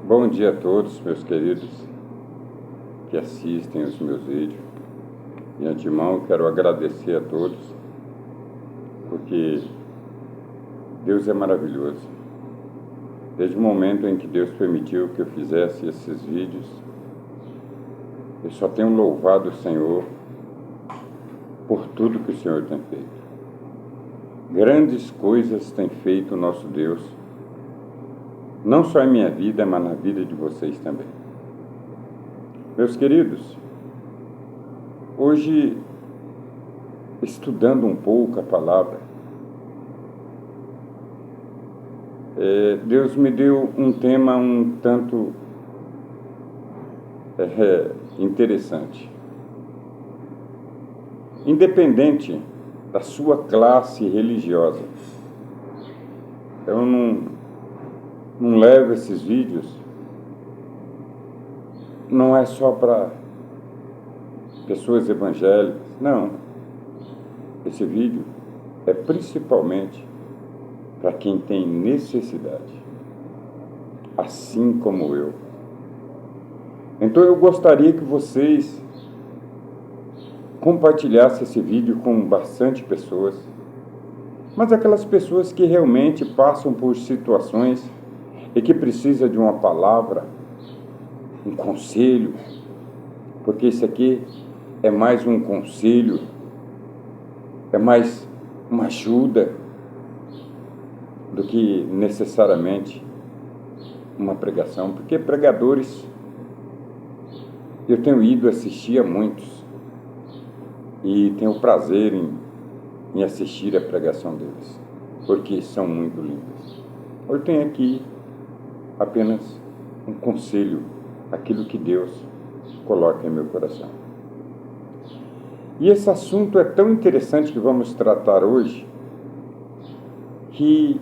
Bom dia a todos, meus queridos que assistem os meus vídeos. De antemão, quero agradecer a todos, porque Deus é maravilhoso. Desde o momento em que Deus permitiu que eu fizesse esses vídeos, eu só tenho louvado o Senhor por tudo que o Senhor tem feito. Grandes coisas tem feito o nosso Deus, não só em minha vida, mas na vida de vocês também. Meus queridos, hoje, estudando um pouco a palavra, Deus me deu um tema um tanto interessante. Independente da sua classe religiosa, eu não levo esses vídeos, não é só para pessoas evangélicas, não. Esse vídeo é principalmente para quem tem necessidade, assim como eu. Então eu gostaria que vocês compartilhassem esse vídeo com bastante pessoas, mas aquelas pessoas que realmente passam por situações e que precisam de uma palavra, um conselho, porque isso aqui é mais um conselho, é mais uma ajuda do que necessariamente uma pregação, porque pregadores eu tenho ido assistir a muitos e tenho prazer em assistir a pregação deles, porque são muito lindas. Eu tenho aqui apenas um conselho, aquilo que Deus coloca em meu coração. E esse assunto é tão interessante que vamos tratar hoje, que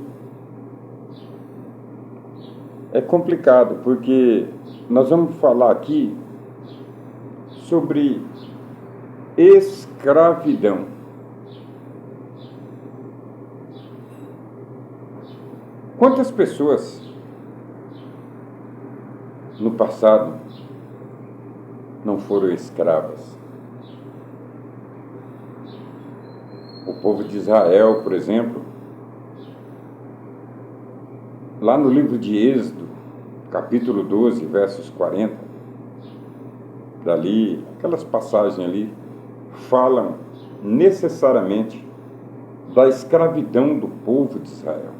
é complicado, porque nós vamos falar aqui sobre escravidão. Quantas pessoas no passado não foram escravas? O povo de Israel, por exemplo, lá no livro de Êxodo, capítulo 12, versos 40, dali, aquelas passagens ali, falam necessariamente da escravidão do povo de Israel.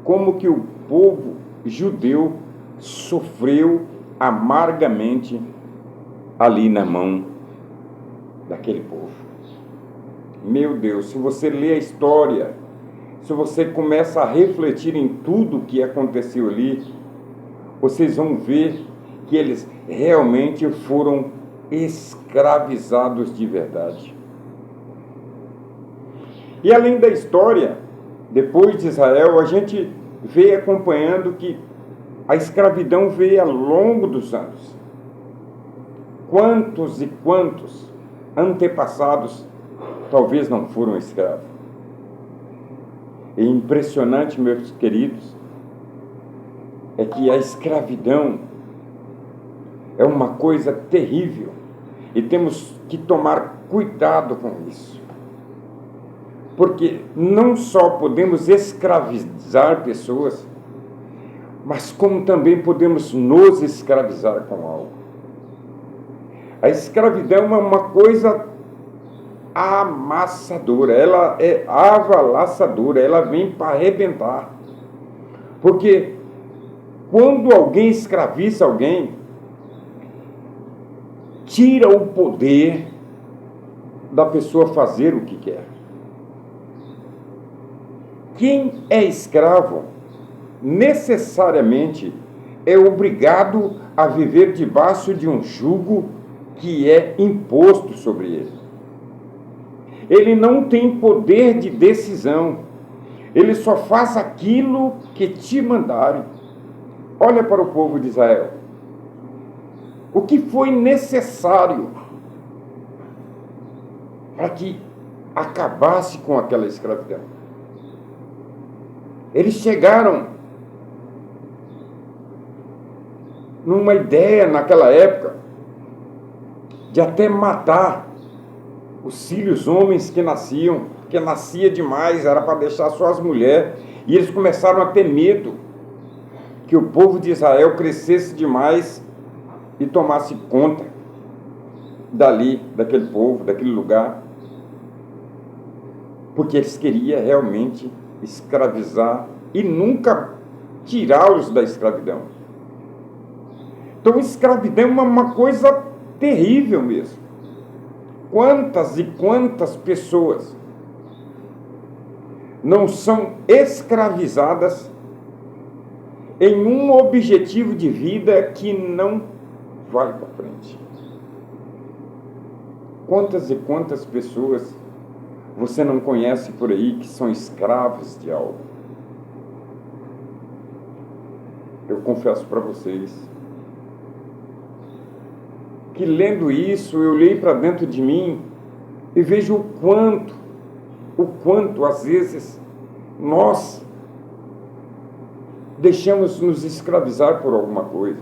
Como que o povo judeu sofreu amargamente ali na mão daquele povo. Meu Deus, se você lê a história, se você começa a refletir em tudo que aconteceu ali, vocês vão ver que eles realmente foram escravizados de verdade. E além da história, depois de Israel, a gente veio acompanhando que a escravidão veio ao longo dos anos. Quantos e quantos antepassados talvez não foram escravos? E impressionante, meus queridos, é que a escravidão é uma coisa terrível e temos que tomar cuidado com isso. Porque não só podemos escravizar pessoas, mas como também podemos nos escravizar com algo. A escravidão é uma coisa amassadora, ela é avalaçadora, ela vem para arrebentar. Porque quando alguém escraviza alguém, tira o poder da pessoa fazer o que quer. Quem é escravo, necessariamente, é obrigado a viver debaixo de um jugo que é imposto sobre ele. Ele não tem poder de decisão. Ele só faz aquilo que te mandarem. Olha para o povo de Israel. O que foi necessário para que acabasse com aquela escravidão? Eles chegaram numa ideia naquela época de até matar os filhos homens que nasciam, porque nascia demais, era para deixar só as mulheres, e eles começaram a ter medo que o povo de Israel crescesse demais e tomasse conta dali, daquele povo, daquele lugar, porque eles queriam realmente escravizar e nunca tirá-los da escravidão. Então, escravidão é uma coisa terrível mesmo. Quantas e quantas pessoas não são escravizadas em um objetivo de vida que não vai para frente? Quantas e quantas pessoas você não conhece por aí que são escravos de algo? Eu confesso para vocês que, lendo isso, eu olhei para dentro de mim e vejo o quanto às vezes nós deixamos nos escravizar por alguma coisa.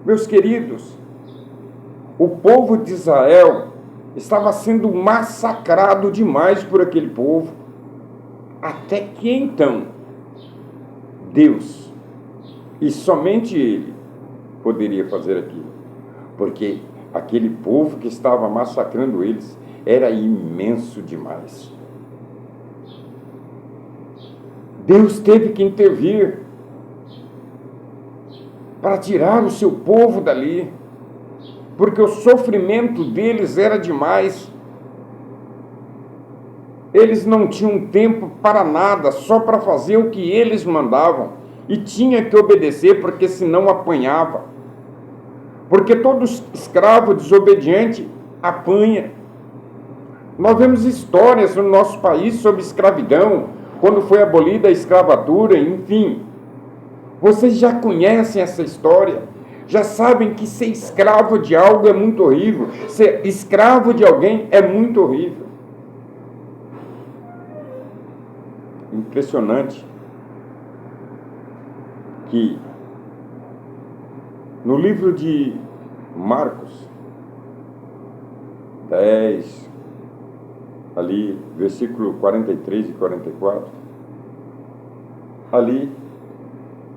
Meus queridos, o povo de Israel estava sendo massacrado demais por aquele povo, até que então Deus, e somente Ele, poderia fazer aquilo, porque aquele povo que estava massacrando eles era imenso demais. Deus teve que intervir para tirar o seu povo dali, porque o sofrimento deles era demais. Eles não tinham tempo para nada, só para fazer o que eles mandavam, e tinha que obedecer, porque senão apanhava. Porque todo escravo desobediente apanha. Nós vemos histórias no nosso país sobre escravidão, quando foi abolida a escravatura, enfim. Vocês já conhecem essa história, já sabem que ser escravo de algo é muito horrível, ser escravo de alguém é muito horrível. Impressionante que no livro de Marcos 10, ali, versículo 43 e 44, ali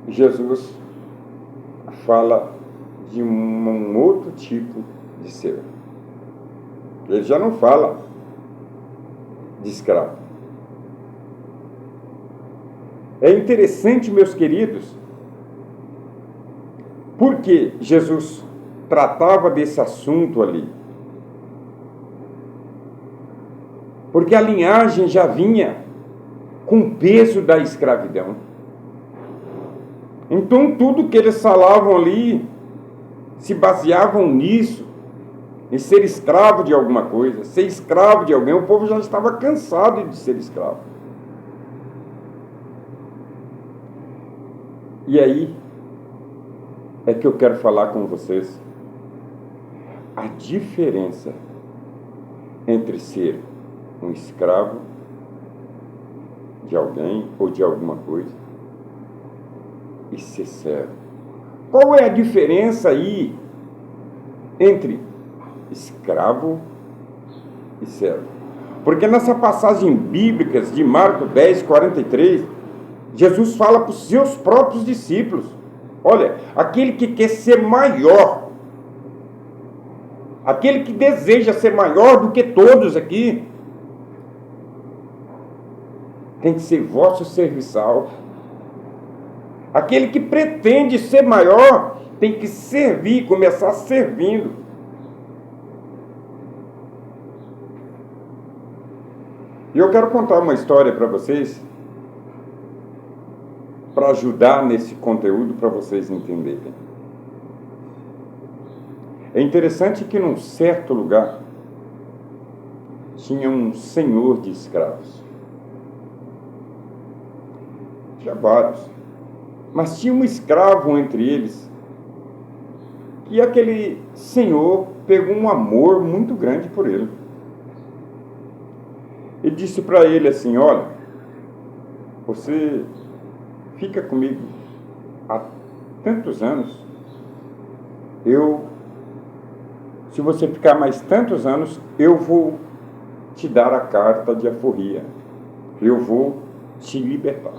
Jesus fala de um outro tipo de ser. Ele já não fala de escravo. É interessante, meus queridos, porque Jesus tratava desse assunto ali. Porque a linhagem já vinha com o peso da escravidão. Então, tudo que eles falavam ali se baseavam nisso, em ser escravo de alguma coisa, ser escravo de alguém. O povo já estava cansado de ser escravo. E aí é que eu quero falar com vocês a diferença entre ser um escravo de alguém ou de alguma coisa e ser servo. Qual é a diferença aí entre escravo e servo? Porque nessa passagem bíblica de Marcos 10, 43, Jesus fala para os seus próprios discípulos: olha, aquele que quer ser maior, aquele que deseja ser maior do que todos aqui, tem que ser vosso serviçal. Aquele que pretende ser maior tem que servir, começar servindo. E eu quero contar uma história para vocês, para ajudar nesse conteúdo, para vocês entenderem. É interessante que num certo lugar tinha um senhor de escravos. Tinha vários, mas tinha um escravo entre eles, que aquele senhor pegou um amor muito grande por ele. E disse para ele assim: olha, você fica comigo tantos anos, se você ficar mais tantos anos, eu vou te dar a carta de alforria. Eu vou te libertar.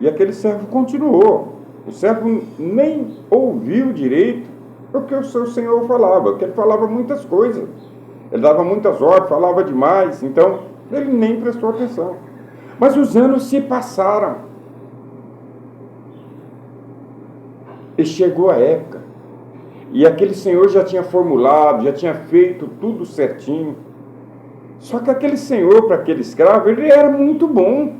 E aquele servo continuou. O servo nem ouviu direito o que o seu senhor falava, porque ele falava muitas coisas. Ele dava muitas ordens, falava demais, então ele nem prestou atenção. Mas os anos se passaram. E chegou a época. E aquele senhor já tinha formulado, já tinha feito tudo certinho. Só que aquele senhor, para aquele escravo, ele era muito bom.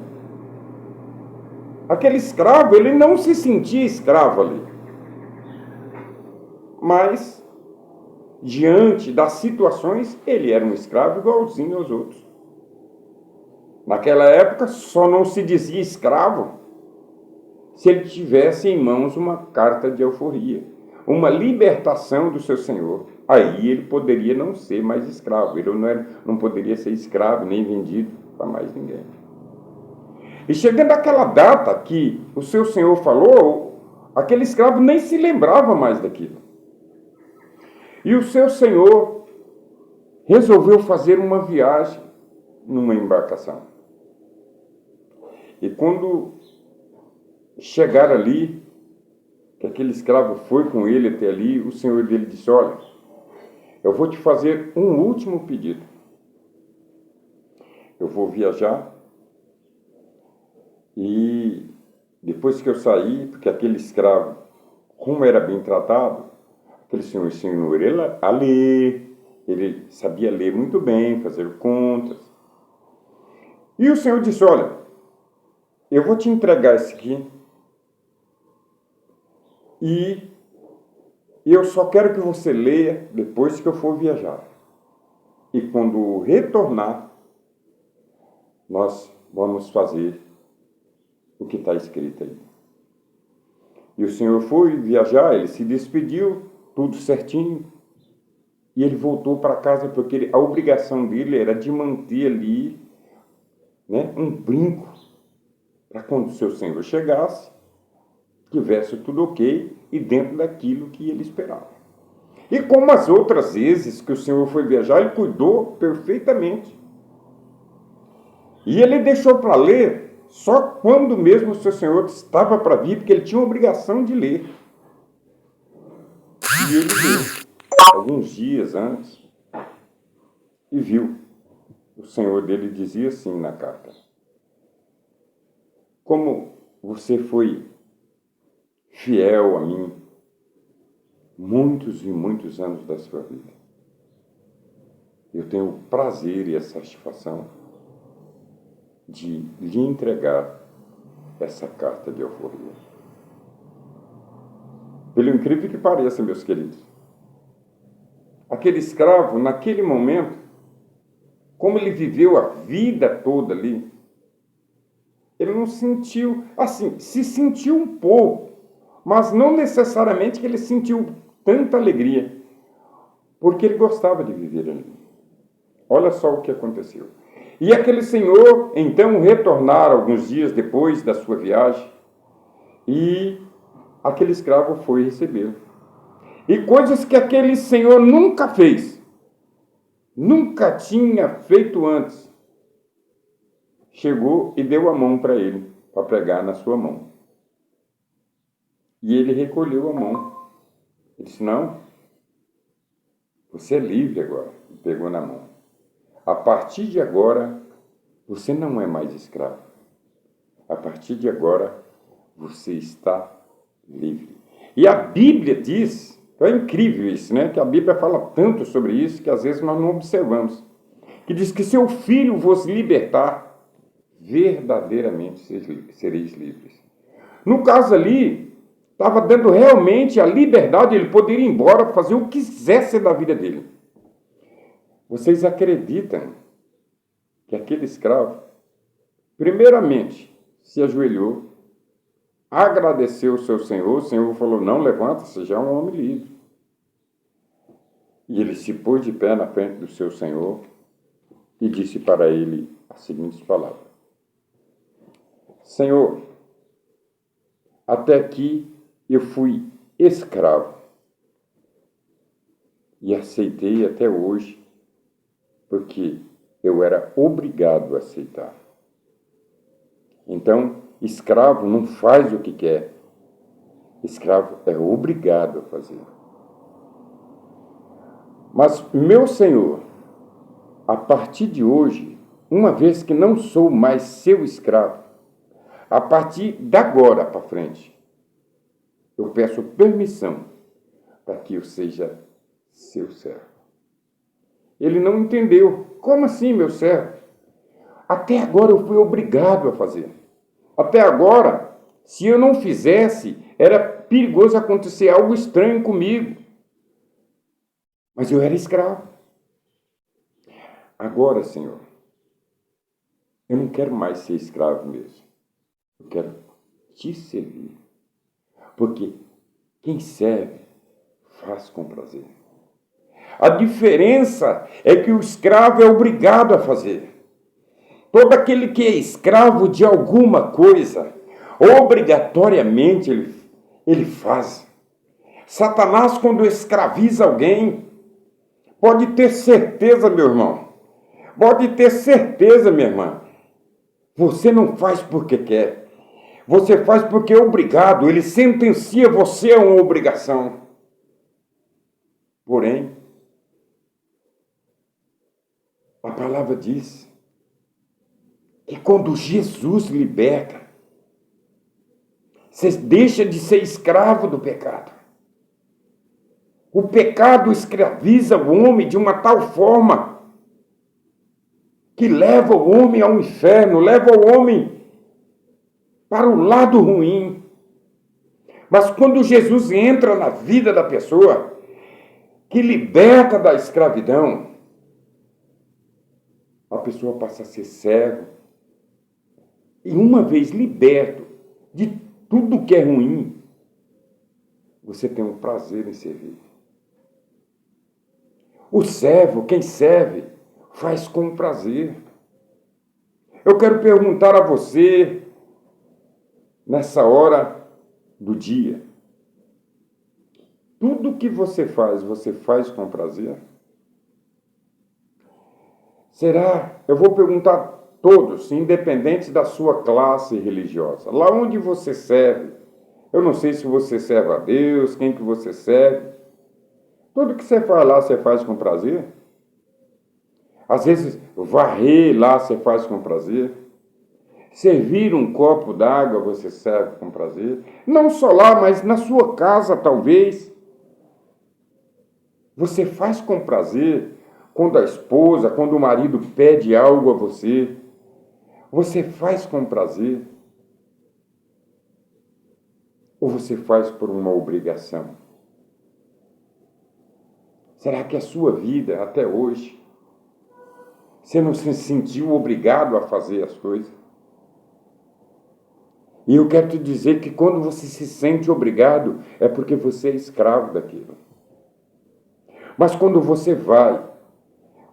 Aquele escravo, ele não se sentia escravo ali. Mas, diante das situações, ele era um escravo igualzinho aos outros. Naquela época, só não se dizia escravo se ele tivesse em mãos uma carta de alforria, uma libertação do seu senhor. Aí ele poderia não ser mais escravo, ele não poderia ser escravo nem vendido para mais ninguém. E chegando àquela data que o seu senhor falou, aquele escravo nem se lembrava mais daquilo. E o seu senhor resolveu fazer uma viagem numa embarcação. E quando chegaram ali, que aquele escravo foi com ele até ali, o senhor dele disse: olha, eu vou te fazer um último pedido. Eu vou viajar e depois que eu sair, porque aquele escravo, como era bem tratado, aquele senhor ensinou ele a ler, ele sabia ler muito bem, fazer contas. E o senhor disse: olha, eu vou te entregar esse aqui e eu só quero que você leia depois que eu for viajar. E quando retornar, nós vamos fazer o que está escrito aí. E o senhor foi viajar, ele se despediu, tudo certinho, e ele voltou para casa porque a obrigação dele era de manter ali, né, um brinco para quando o seu senhor chegasse, tivesse tudo ok e dentro daquilo que ele esperava. E como as outras vezes que o senhor foi viajar, ele cuidou perfeitamente. E ele deixou para ler só quando mesmo o seu senhor estava para vir, porque ele tinha a obrigação de ler. E ele leu alguns dias antes e viu. O senhor dele dizia assim na carta: como você foi fiel a mim muitos e muitos anos da sua vida, eu tenho o prazer e a satisfação de lhe entregar essa carta de alforria. Pelo incrível que pareça, meus queridos, aquele escravo, naquele momento, como ele viveu a vida toda ali, ele não sentiu, assim, se sentiu um pouco, mas não necessariamente que ele sentiu tanta alegria, porque ele gostava de viver ali. Olha só o que aconteceu. E aquele senhor, então, retornaram alguns dias depois da sua viagem, e aquele escravo foi recebê-lo. E coisas que aquele senhor nunca fez, nunca tinha feito antes, chegou e deu a mão para ele, para pregar na sua mão. E ele recolheu a mão. Ele disse: não, você é livre agora. E pegou na mão. A partir de agora, você não é mais escravo. A partir de agora, você está livre. E a Bíblia diz, é incrível isso, né? Que a Bíblia fala tanto sobre isso que às vezes nós não observamos. Que diz que se o Filho vos libertar, verdadeiramente sereis livres. No caso ali, estava dando realmente a liberdade, ele poderia ir embora, fazer o que quisesse da vida dele. Vocês acreditam que aquele escravo, primeiramente, se ajoelhou, agradeceu o senhor falou: não, levanta, você já é um homem livre. E ele se pôs de pé na frente do seu senhor e disse para ele as seguintes palavras: Senhor, Até que eu fui escravo. E aceitei até hoje, porque eu era obrigado a aceitar. Então, escravo não faz o que quer. Escravo é obrigado a fazer. Mas, meu Senhor, a partir de hoje, uma vez que não sou mais seu escravo, a partir de agora para frente, eu peço permissão para que eu seja seu servo. Ele não entendeu. Como assim, meu servo? Até agora eu fui obrigado a fazer. Até agora, se eu não fizesse, era perigoso acontecer algo estranho comigo. Mas eu era escravo. Agora, Senhor, eu não quero mais ser escravo mesmo. Eu quero te servir. Porque quem serve, faz com prazer. A diferença é que o escravo é obrigado a fazer. Todo aquele que é escravo de alguma coisa, obrigatoriamente ele faz. Satanás, quando escraviza alguém, pode ter certeza, meu irmão, pode ter certeza, minha irmã, você não faz porque quer, você faz porque é obrigado, ele sentencia você a uma obrigação. Porém, a palavra diz que quando Jesus liberta, você deixa de ser escravo do pecado. O pecado escraviza o homem de uma tal forma que leva o homem ao inferno, leva o homem para o lado ruim. Mas quando Jesus entra na vida da pessoa, que liberta da escravidão, a pessoa passa a ser servo. E uma vez liberto de tudo que é ruim, você tem um prazer em servir. O servo, quem serve, faz com prazer. Eu quero perguntar a você, nessa hora do dia, tudo que você faz com prazer? Será? Eu vou perguntar a todos, independente da sua classe religiosa. Lá onde você serve, eu não sei se você serve a Deus, quem que você serve. Tudo que você faz lá, você faz com prazer? Às vezes, varrer lá, você faz com prazer? Servir um copo d'água, você serve com prazer? Não só lá, mas na sua casa, talvez. Você faz com prazer quando a esposa, quando o marido pede algo a você. Você faz com prazer? Ou você faz por uma obrigação? Será que a sua vida, até hoje, você não se sentiu obrigado a fazer as coisas? E eu quero te dizer que quando você se sente obrigado, é porque você é escravo daquilo. Mas quando você vai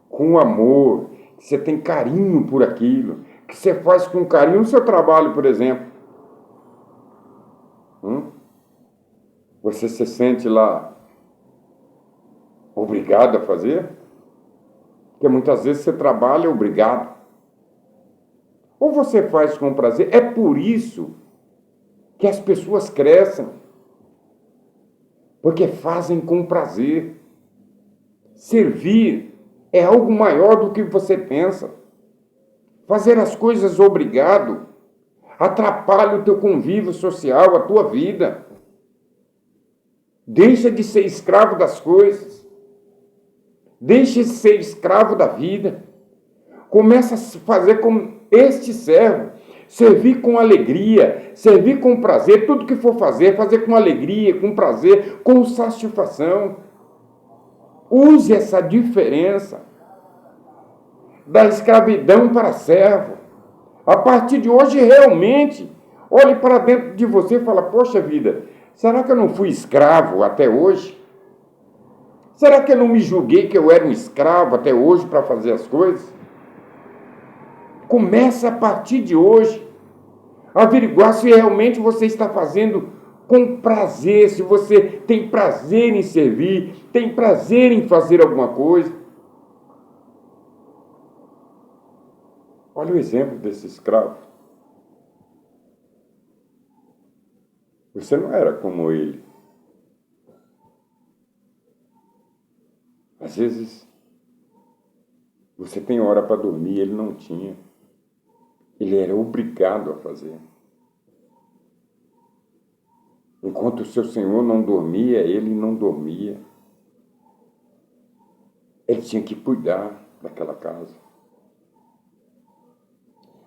com amor, que você tem carinho por aquilo, que você faz com carinho no seu trabalho, por exemplo, você se sente lá obrigado a fazer? Porque muitas vezes você trabalha obrigado. Ou você faz com prazer. É por isso que as pessoas crescem. Porque fazem com prazer. Servir é algo maior do que você pensa. Fazer as coisas obrigado atrapalha o teu convívio social, a tua vida. Deixa de ser escravo das coisas. Deixa de ser escravo da vida. Começa a fazer como este servo. Servir com alegria, servir com prazer. Tudo que for fazer, fazer com alegria, com prazer, com satisfação. Use essa diferença da escravidão para servo. A partir de hoje, realmente, olhe para dentro de você e fala, poxa vida, será que eu não fui escravo até hoje? Será que eu não me julguei que eu era um escravo até hoje para fazer as coisas? Começa a partir de hoje. Averiguar se realmente você está fazendo com prazer, se você tem prazer em servir, tem prazer em fazer alguma coisa. Olha o exemplo desse escravo. Você não era como ele. Às vezes, você tem hora para dormir, ele não tinha. Ele era obrigado a fazer. Enquanto o seu senhor não dormia, ele não dormia. Ele tinha que cuidar daquela casa.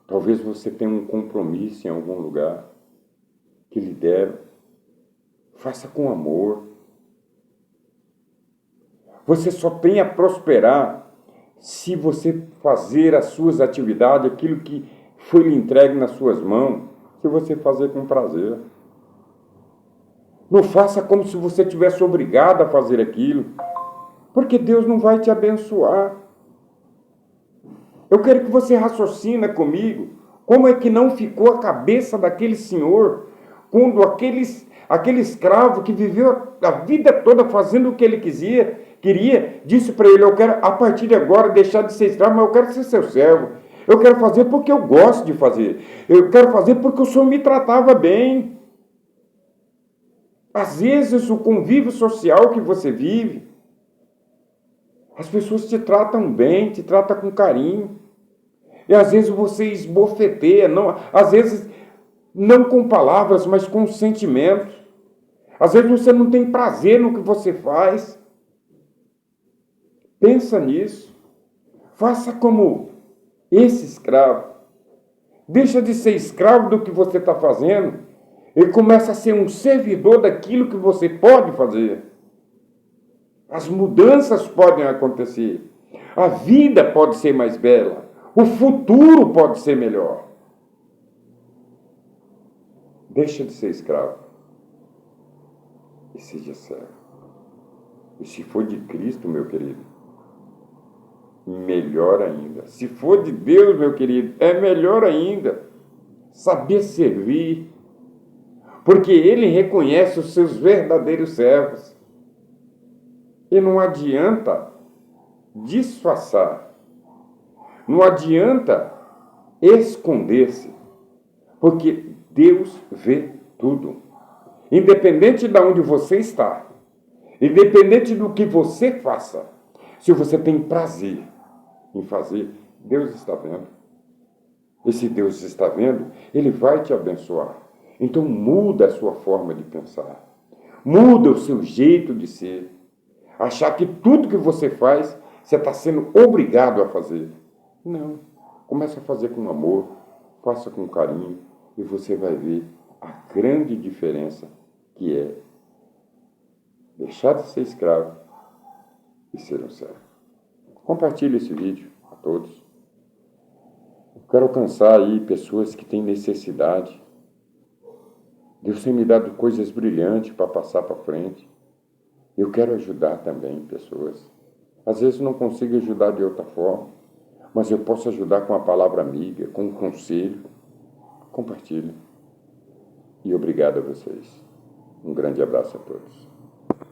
Talvez você tenha um compromisso em algum lugar que lhe deram. Faça com amor. Você só tem a prosperar se você fazer as suas atividades, aquilo que foi lhe entregue nas suas mãos, se você fazer com prazer. Não faça como se você tivesse obrigado a fazer aquilo, porque Deus não vai te abençoar. Eu quero que você raciocine comigo como é que não ficou a cabeça daquele senhor quando aquele escravo que viveu a vida toda fazendo o que ele queria, disse para ele: eu quero a partir de agora deixar de ser escravo, mas eu quero ser seu servo. Eu quero fazer porque eu gosto de fazer. Eu quero fazer porque o senhor me tratava bem. Às vezes o convívio social que você vive, as pessoas te tratam bem, te tratam com carinho. E às vezes você esbofeteia, às vezes não com palavras, mas com sentimentos. Às vezes você não tem prazer no que você faz. Pensa nisso. Faça como esse escravo. Deixa de ser escravo do que você está fazendo e começa a ser um servidor daquilo que você pode fazer. As mudanças podem acontecer. A vida pode ser mais bela. O futuro pode ser melhor. Deixa de ser escravo e seja servo. E se for de Cristo, meu querido, melhor ainda. Se for de Deus, meu querido, é melhor ainda. Saber servir, porque Ele reconhece os seus verdadeiros servos. E não adianta disfarçar, não adianta esconder-se, porque Deus vê tudo. Independente de onde você está, independente do que você faça, se você tem prazer em fazer, Deus está vendo. E se Deus está vendo, Ele vai te abençoar. Então muda a sua forma de pensar. Muda o seu jeito de ser. Achar que tudo que você faz, você está sendo obrigado a fazer. Não. Comece a fazer com amor, faça com carinho, e você vai ver a grande diferença que é deixar de ser escravo e ser um servo. Compartilhe esse vídeo a todos. Eu quero alcançar aí pessoas que têm necessidade. Deus tem me dado coisas brilhantes para passar para frente. Eu quero ajudar também pessoas. Às vezes não consigo ajudar de outra forma, mas eu posso ajudar com a palavra amiga, com um conselho. Compartilhe. E obrigado a vocês. Um grande abraço a todos.